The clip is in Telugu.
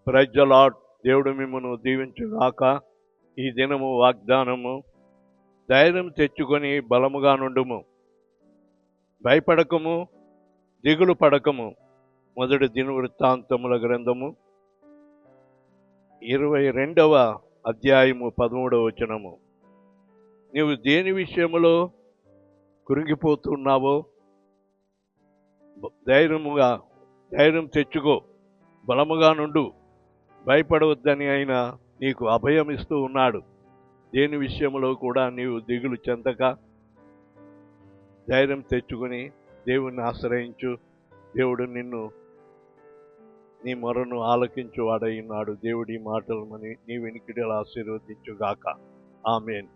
Praise the lord. దేవుడు మిమ్మల్ని దీవించుగాక. ఈ దినము వాగ్దానము, ధైర్యం తెచ్చుకొని బలముగా నుండుము, భయపడకము, దిగులు పడకము. మొదటి దినవృత్తాంతముల గ్రంథము 22వ అధ్యాయము 13వ వచనము. నీవు దేని విషయములో కృంగిపోతున్నావో ధైర్యం తెచ్చుకో, బలముగా నుండు, భయపడవద్దని ఆయన నీకు అభయం ఇస్తూ ఉన్నాడు. దేని విషయంలో కూడా నీవు దిగులు చెందక ధైర్యం తెచ్చుకొని దేవుణ్ణి ఆశ్రయించు. దేవుడు నీ మొరను ఆలకించు వాడై ఉన్నాడు. దేవుడి మాటలు నీ వెనుకడిలా ఆశీర్వదించుగాక. ఆమేన్.